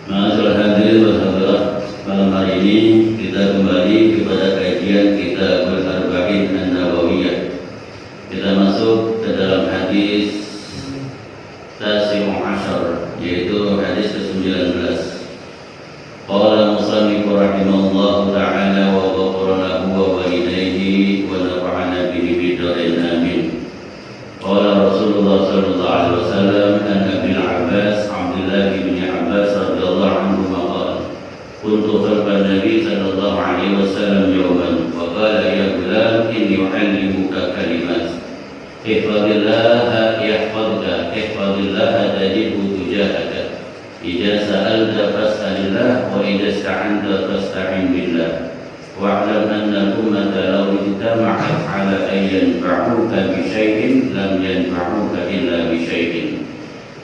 Ma'asyiral hadirin wal hadirat, malam hari ini kita kembali kepada kajian Kitabul Arba'in An-Nawawiyah. Kita masuk ke dalam hadis Tasi'u Ashar, yaitu hadis ke-19. Qala musannif rahimahullahu ta'ala wa ghafara lahu wa walidayhi wa nafa'ana bihi bid-dharain amin. Qala Rasulullah sallallahu alaihi wasallam an Abil Abbas Abdullah bin Abbas radhiyallahu anhu qala kuntu khalfan Nabi sallallahu alaihi wasallam yawman wa qala ya gulam inni u'allimuka kalimat ihfazillah yahfazka ihfazillah tajidhu tujahaka idza sa'alta fas'alillah wa idza ista'anta fasta'in billah wa'lam anna al-ummata law ijtama'at 'ala an yanfa'uka bi shay'in lam yanfa'uka illa bi shay'in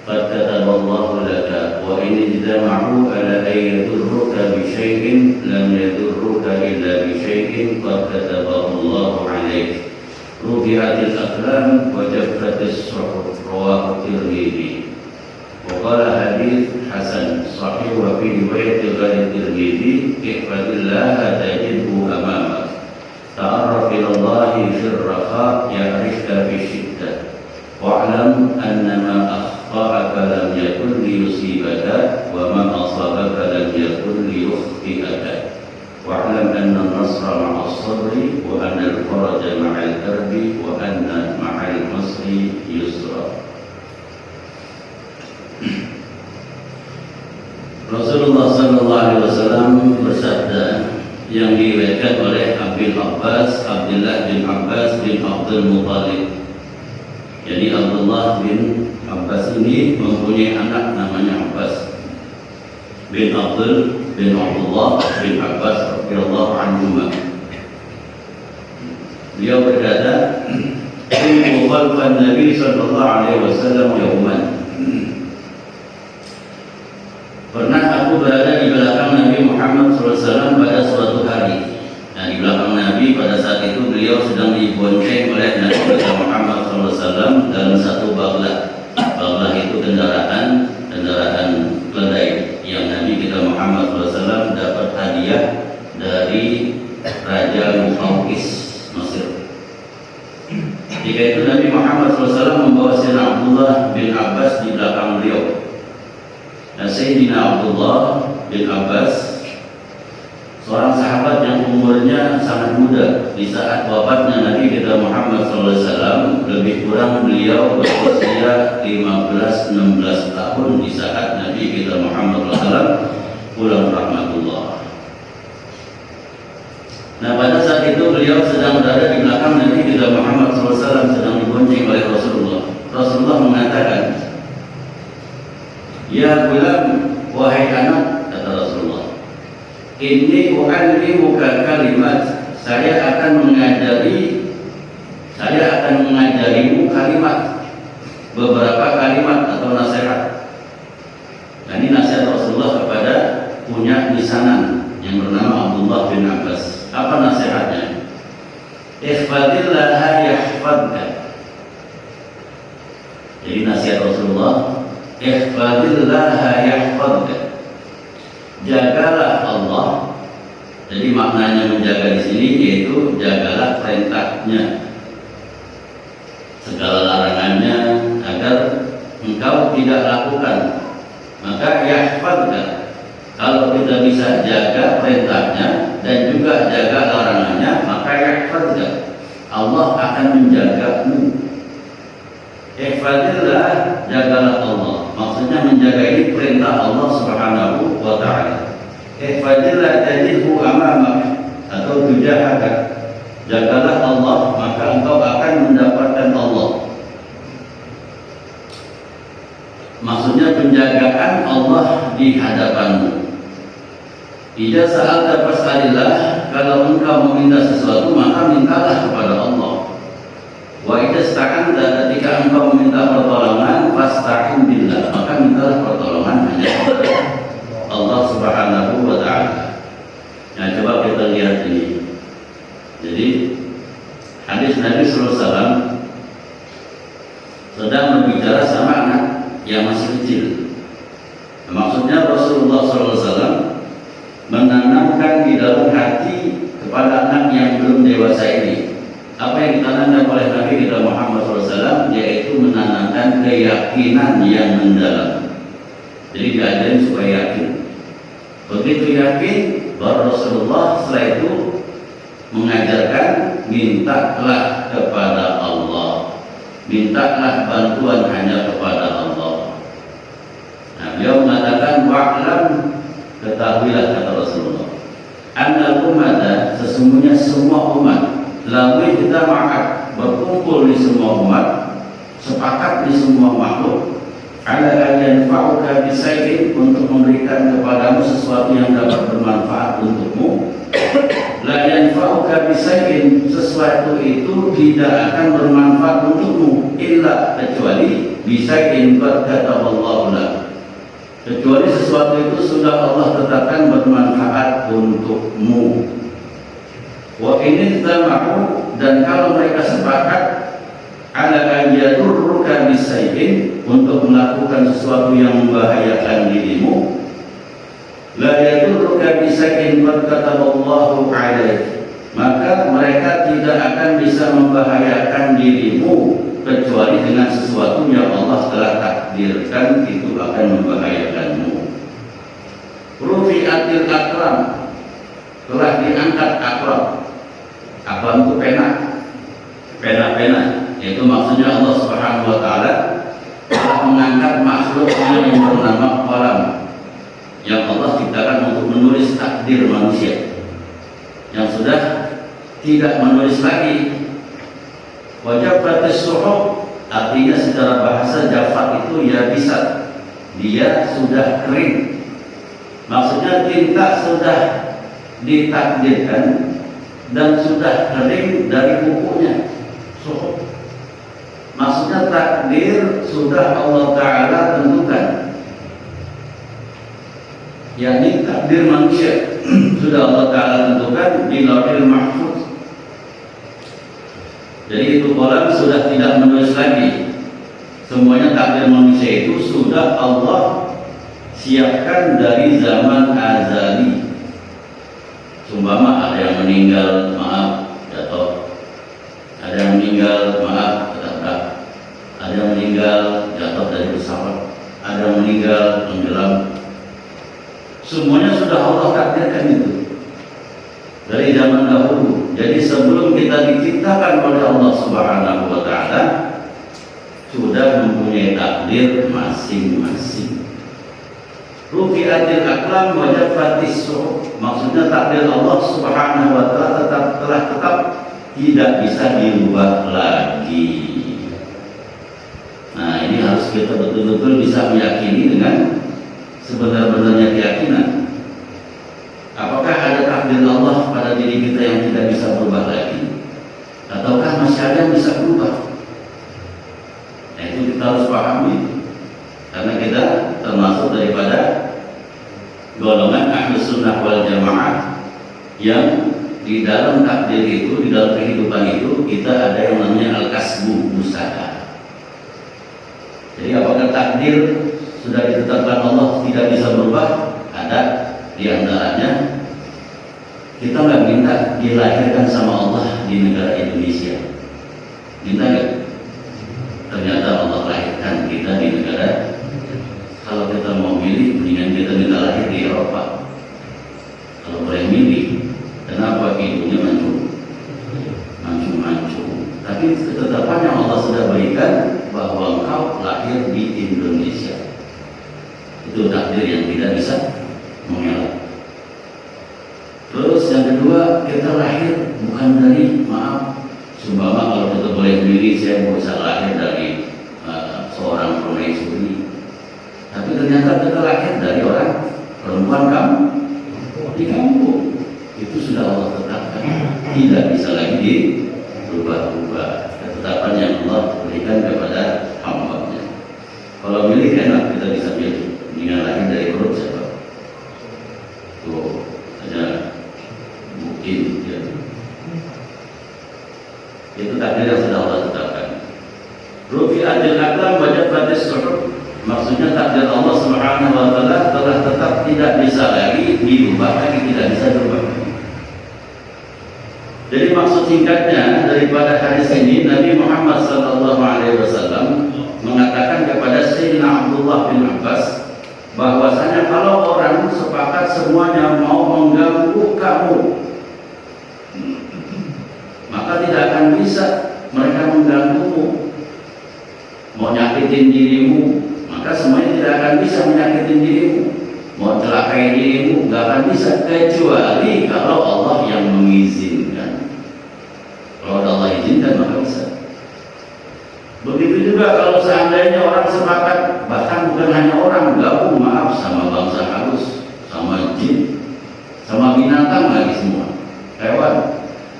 qad kataballahu laka wa in ijtama'u 'ala an yadurruka bi shay'in lam yadurruka illa bi shay'in qad katabahu Allahu 'alayk rufi'atil aqlam wa jaffatis suhuf rawahu Tirmidzi wa qala hadits hasan sahih wa fi riwayat ghairi Tirmidzi ihfazillah tajidhu amamak ta'arraf ila Allah fi ar-raha ya'rifka fi shiddah wa'lam anna ma akhta'aka lam yakun liyusibaka wa ma asabaka lam yakun liyukhti'aka wa'lam anna an-nasra ma'a as-sabri wa anna al-faraja ma'a al-karbi wa anna ma'a al-usri yusra. Rasulullah sallallahu alaihi wasallam bersabda yang diriwayatkan oleh Abil Abbas Abdullah bin Abbas bin Abdul Muttalib. Jadi Abdullah bin Abbas ini mempunyai anak namanya Abbas bin Abdul bin Abdullah bin Abbas radhiyallahu anhuma. Beliau berkata, "Kuntu khalfan Nabi sallallahu alaihi wasallam yawman." Pernah aku berada di belakang Nabi Muhammad SAW pada suatu hari. Nah, di belakang Nabi pada saat itu beliau sedang dibonceng oleh Nabi Muhammad SAW dalam satu baglah. Baglah itu kendaraan keledai yang Nabi kita Muhammad SAW dapat hadiah dari Raja Muqawqis Mesir. Ketika itu Nabi Muhammad SAW membawa Sayyidina Abdullah bin Abbas di belakang beliau. Dan Sayyidina Abdullah bin Abbas seorang sahabat yang umurnya sangat muda. Di saat wafatnya Nabi kita Muhammad SAW, lebih kurang beliau berusia 15-16 tahun di saat Nabi kita Muhammad SAW pulang rahmatullah. Nah, pada saat itu beliau sedang berada di belakang Nabi kita Muhammad SAW, sedang dibonceng oleh Rasulullah. Rasulullah mengatakan, "Ya gulam, wahai anak," kata Rasulullah, "inni u'allimuka kalimat." Saya akan mengajarimu kalimat, beberapa kalimat atau nasihat. Nah, ini nasihat Rasulullah kepada punya lisanan yang bernama Abdullah bin Abbas. Apa nasihatnya? Ihfazillah yahfazka. Jadi nasihat Rasulullah, ihfazillah yahfazka. Jagalah Allah. Jadi maknanya menjaga di sini yaitu jagalah perintahnya, segala larangannya agar engkau tidak lakukan. Maka yahfazka, kalau kita bisa jaga perintahnya dan juga jaga larangannya, maka yahfazka, Allah akan menjagamu. Ihfazillah, jagalah Allah. Maksudnya menjaga ini perintah Allah Subhanahu wa ta'ala. Ihfazillah tajidhu amamak atau tujahaka. Jagalah Allah, maka engkau akan mendapatkan Allah. Maksudnya penjagaan Allah di hadapanmu. Idza sa'alta fas'alillah, kalau engkau meminta sesuatu maka mintalah kepada Allah. Wa idza ista'anta, ketika engkau meminta pertolongan, fasta'in billah, maka mintalah pertolongan hanya kepada Allah Subhanahu wa ta'ala. Nah, coba kita lihat ini. Jadi hadis Nabi sallallahu alaihi wasallam sedang berbicara sama anak yang masih kecil. Maksudnya Rasulullah SAW menanamkan di dalam hati kepada anak yang belum dewasa ini apa yang ditanamkan oleh Nabi kita Muhammad SAW, yaitu menanamkan keyakinan yang mendalam. Jadi diajarin supaya yakin. Begitu yakin, baru Rasulullah setelah itu mengajarkan mintalah kepada Allah, mintalah bantuan hanya kepada Allah. Nah, beliau mengatakan wa'lam, ketahuilah kata Rasulullah, annal ummata, sesungguhnya semua umat, lalu kita ma'at, berkumpul di semua umat, sepakat di semua makhluk, ala an yanfa'uka bisayyin, untuk memberikan kepadamu sesuatu yang dapat bermanfaat untukmu. La yanfa'uka bisayyin, sesuatu itu tidak akan bermanfaat untukmu illa, kecuali bisayyin qad kataballahu lak, kecuali sesuatu itu sudah Allah tetapkan bermanfaat untukmu. Wa ini tama'u, dan kalau mereka sepakat ala an yadurruka bisayyin, untuk melakukan sesuatu yang membahayakan dirimu, la yadurruka bisayyin qad kataballahu alaik, maka mereka tidak akan bisa membahayakan dirimu kecuali dengan sesuatu yang Allah telah takdirkan itu akan membahayakanmu. Rufi'atil akram, telah diangkat akram. Akram itu pena, yaitu maksudnya Allah Subhanahu wa taala telah mengangkat makhluknya yang bernama qalam, yang Allah ciptakan untuk menulis takdir manusia yang sudah tidak menulis lagi. Wajafatis suhuf, artinya secara bahasa jafat itu ya bisa, dia sudah kering. Maksudnya tinta sudah ditakdirkan dan sudah kering dari bukunya. Suhuf, maksudnya takdir sudah Allah Ta'ala tentukan, yakni takdir manusia sudah Allah Ta'ala tentukan di Lauhil Mahfuz. Jadi itu kolam sudah tidak menulis lagi. Semuanya takdir manusia itu sudah Allah siapkan dari zaman azali. Sumpama ada yang meninggal, maaf jatuh. Ada yang meninggal, maaf ketabrak. Ada yang meninggal jatuh dari pesawat. Ada yang meninggal tenggelam. Semuanya sudah Allah takdirkan itu dari zaman dahulu. Jadi sebelum kita diciptakan oleh Allah Subhanahu wa taala sudah mempunyai takdir masing-masing. Rufi'atil aklam wa jaffatis suhuf, maksudnya takdir Allah Subhanahu wa taala telah tetap tidak bisa dirubah lagi. Nah, ini harus kita betul-betul bisa meyakini dengan sebenar-benarnya keyakinan. Apakah ada takdir Allah pada diri kita yang tidak bisa berubah lagi, ataukah masih ada yang bisa berubah? Nah, itu kita harus pahami, karena kita termasuk daripada golongan Ahlus Sunnah wal Jamaah yang di dalam takdir itu, di dalam kehidupan itu kita ada yang namanya al-kasbu, usaha. Jadi apakah takdir sudah ditetapkan Allah tidak bisa berubah? Ada. Di antaranya kita nggak minta dilahirkan sama Allah di negara Indonesia, minta nggak? Ternyata Allah lahirkan kita di negara. Kalau kita mau milih, mendingan kita minta lahir di Eropa. Kalau boleh milih, kenapa hidupnya mancung? Tapi ketetapan yang Allah sudah berikan bahwa engkau lahir di Indonesia, itu takdir yang tidak bisa mengelak. Terus yang kedua, kita lahir bukan dari, maaf, sumpama kalau kita boleh milih, saya bisa lahir dari seorang permaisuri, tapi ternyata kita lahir dari orang perempuan kamu di kampung, itu sudah Allah tetapkan, tidak bisa lagi berubah-ubah. Ketetapan yang Allah berikan kepada hamba-Nya. Kalau milih enak, kita bisa milih, mendingan lahir dari perut siapa? Tuh, ada mungkin ya. Itu takdir yang sudah Allah tetapkan. Rufi'atil aklam wa jaffatis suhuf, Maksudnya takdir Allah Subhanahu wa taala telah tetap tidak bisa lagi dirubah lagi, tidak bisa dirubah lagi. Jadi maksud singkatnya daripada hadis ini, Nabi Muhammad sallallahu alaihi wasallam mengatakan kepada Sayyidina Abdullah bin Abbas bahwasanya kalau orang sepakat semuanya mau mengganggu kamu, maka tidak akan bisa mereka mengganggumu, mau nyakitin dirimu, maka semuanya tidak akan bisa menyakitin dirimu, mau celakai dirimu, nggak akan bisa kecuali kalau Allah yang mengizinkan. Kalau Allah izinkan maka bisa. Begitu juga kalau seandainya orang sepakat, bahkan bukan hanya orang, gabung maaf sama bangsa halus, sama jin, sama binatang lagi semua, hewan,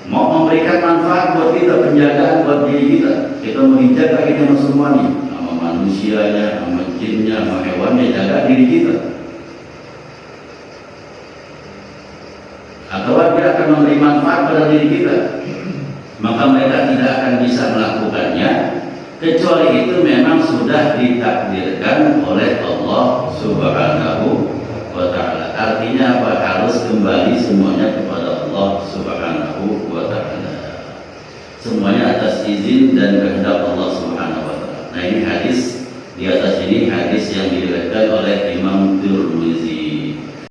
mau memberikan manfaat buat kita, penjagaan buat diri kita, kita menjaga ini sama semuanya, sama manusianya, sama jinnya, sama hewannya, jaga diri kita. Atau dia akan memberi manfaat pada diri kita, maka mereka tidak akan bisa melakukannya kecuali itu memang sudah ditakdirkan oleh Allah Subhanahu wa ta'ala. Artinya apa? Harus kembali semuanya kepada Allah Subhanahu wa ta'ala, semuanya atas izin dan kehendak Allah Subhanahu wa ta'ala. Nah, ini hadis di atas ini hadis yang diriwayatkan oleh Imam Tirmizi.